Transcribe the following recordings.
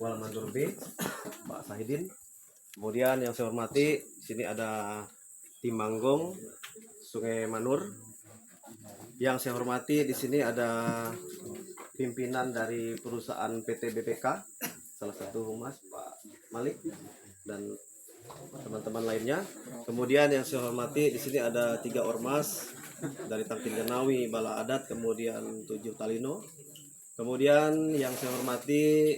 Kuala Mandur B, Pak Sahidin. Kemudian yang saya hormati, sini ada Timanggong, Sungai Manur. Yang saya hormati di sini ada pimpinan dari perusahaan PT BPK, salah satu humas Pak Malik dan teman-teman lainnya. Kemudian yang saya hormati di sini ada 3 ormas dari Tangkin Genawi, Bala Adat, kemudian 7 Talino. Kemudian yang saya hormati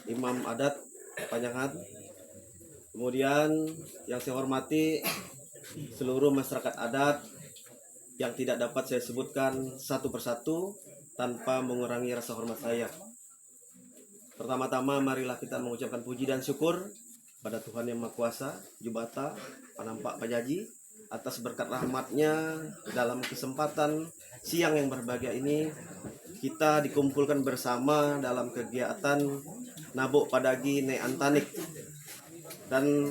Imam Adat Panjangan. Kemudian yang saya hormati seluruh masyarakat adat yang tidak dapat saya sebutkan satu persatu tanpa mengurangi rasa hormat saya. Pertama-tama marilah kita mengucapkan puji dan syukur pada Tuhan Yang Maha Kuasa, Jubata, Panampak Pajaji, atas berkat rahmatnya dalam kesempatan siang yang berbahagia ini kita dikumpulkan bersama dalam kegiatan Nabok Padagi Ne Antanik. Dan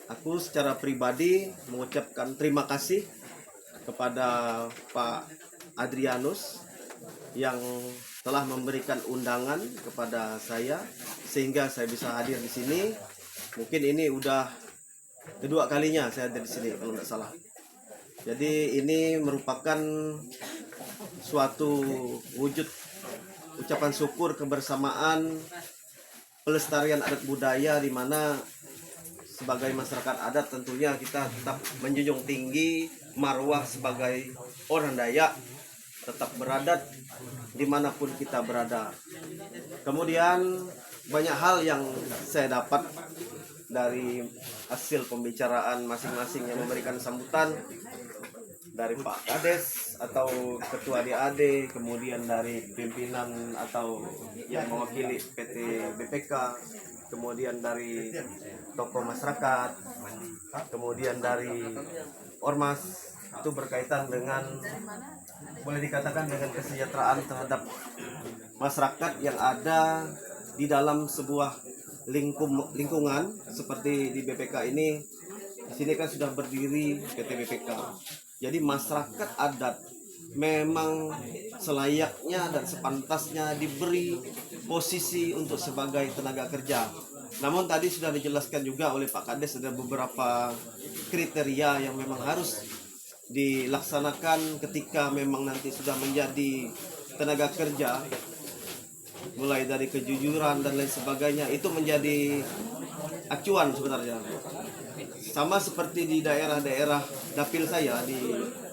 aku secara pribadi mengucapkan terima kasih kepada Pak Adrianus yang telah memberikan undangan kepada saya sehingga saya bisa hadir di sini. Mungkin ini udah kedua kalinya saya ada di sini kalau nggak salah. Jadi ini merupakan suatu wujud ucapan syukur kebersamaan pelestarian adat budaya, di mana sebagai masyarakat adat tentunya kita tetap menjunjung tinggi marwah sebagai orang Dayak, tetap beradat dimanapun kita berada. Kemudian banyak hal yang saya dapat dari hasil pembicaraan masing-masing yang memberikan sambutan, dari Pak Kades atau Ketua DAD, kemudian dari pimpinan atau yang mewakili PT BPK, kemudian dari tokoh masyarakat, kemudian dari ormas, itu berkaitan dengan, boleh dikatakan dengan kesejahteraan terhadap masyarakat yang ada di dalam sebuah lingkungan seperti di BPK ini. Di sini kan sudah berdiri PT BPK. Jadi masyarakat adat memang selayaknya dan sepantasnya diberi posisi untuk sebagai tenaga kerja. Namun tadi sudah dijelaskan juga oleh Pak Kades, ada beberapa kriteria yang memang harus dilaksanakan ketika memang nanti sudah menjadi tenaga kerja, mulai dari kejujuran dan lain sebagainya. Itu menjadi acuan sebenarnya. Sama seperti di daerah-daerah dapil saya di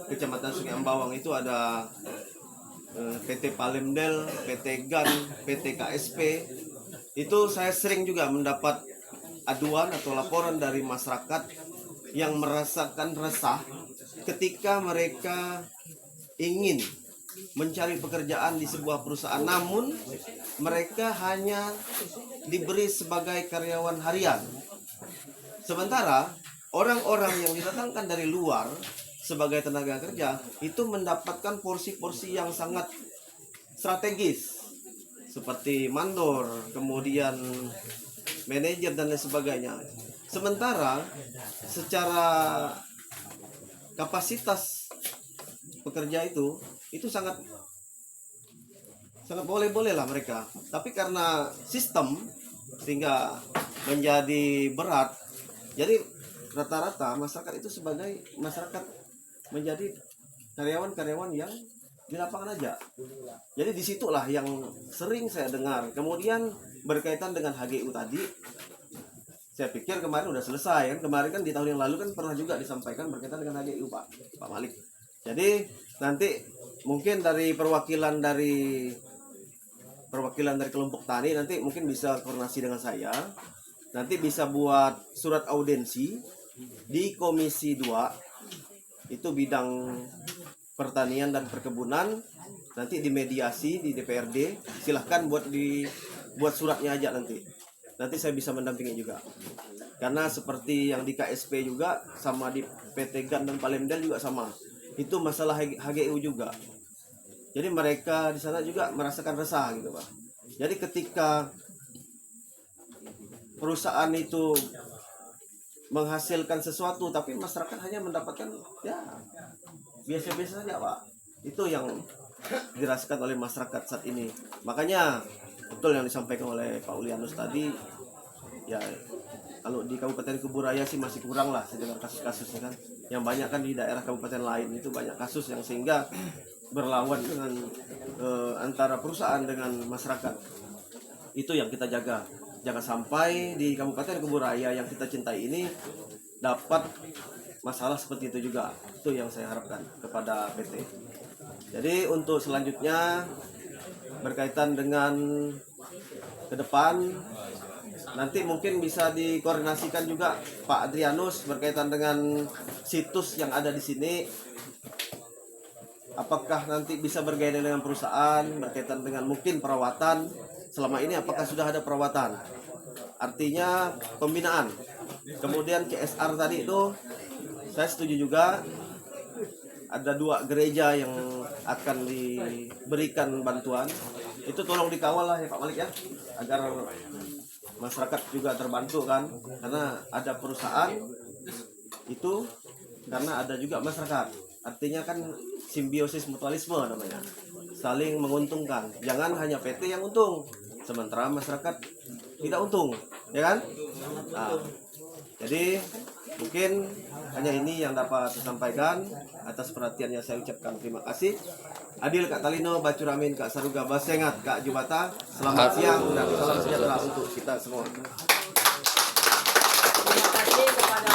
Kecamatan Sungai Ambawang, itu ada PT Palemdel, PT GAN, PT KSP. Itu saya sering juga mendapat aduan atau laporan dari masyarakat yang merasakan resah ketika mereka ingin mencari pekerjaan di sebuah perusahaan, namun mereka hanya diberi sebagai karyawan harian. Sementara orang-orang yang didatangkan dari luar sebagai tenaga kerja itu mendapatkan porsi-porsi yang sangat strategis seperti mandor, kemudian manajer dan lain sebagainya. Sementara secara kapasitas pekerja itu sangat boleh-boleh lah mereka. Tapi karena sistem sehingga menjadi berat. Jadi rata-rata masyarakat itu sebagai masyarakat menjadi karyawan-karyawan yang di lapangan aja. Jadi disitulah yang sering saya dengar. Kemudian berkaitan dengan HGU tadi, saya pikir kemarin udah selesai kan. Kemarin kan di tahun yang lalu kan pernah juga disampaikan berkaitan dengan HGU Pak Malik. Jadi nanti mungkin dari perwakilan dari kelompok tani nanti mungkin bisa koordinasi dengan saya. Nanti bisa buat surat audensi di Komisi 2, itu bidang pertanian dan perkebunan, nanti dimediasi di DPRD. Silahkan buat suratnya aja nanti saya bisa mendampingi juga. Karena seperti yang di KSP juga, sama di PT GAN dan Palemdel juga sama, itu masalah HGU juga. Jadi mereka di sana juga merasakan resah gitu Pak. Jadi ketika perusahaan itu menghasilkan sesuatu tapi masyarakat hanya mendapatkan ya biasa-biasa saja Pak, itu yang dirasakan oleh masyarakat saat ini. Makanya betul yang disampaikan oleh Pak Ulianus tadi, ya kalau di Kabupaten Kuburaya sih masih kurang lah dengan kasus-kasusnya kan. Yang banyak kan di daerah kabupaten lain itu banyak kasus yang sehingga berlawan dengan antara perusahaan dengan masyarakat. Itu yang kita jaga. Jangan sampai di Kabupaten Kuburaya yang kita cintai ini dapat masalah seperti itu juga. Itu yang saya harapkan kepada PT. Jadi untuk selanjutnya berkaitan dengan ke depan, nanti mungkin bisa dikoordinasikan juga Pak Adrianus berkaitan dengan situs yang ada di sini. Apakah nanti bisa bergabung dengan perusahaan berkaitan dengan mungkin perawatan? Selama ini apakah sudah ada perawatan? Artinya pembinaan. Kemudian CSR tadi itu saya setuju juga. Ada 2 gereja yang akan diberikan bantuan. Itu tolong dikawal lah ya Pak Malik ya, agar masyarakat juga terbantu kan, karena ada perusahaan itu, karena ada juga masyarakat. Artinya kan simbiosis mutualisme namanya, saling menguntungkan. Jangan hanya PT yang untung sementara masyarakat tidak untung, ya kan? Nah, jadi mungkin hanya ini yang dapat saya sampaikan. Atas perhatiannya saya ucapkan terima kasih. Adil Kak Talino, Bacuramin Kak Saruga, Basengat Kak Jubata. Selamat siang dan salam sejahtera untuk kita semua. Terima kasih kepada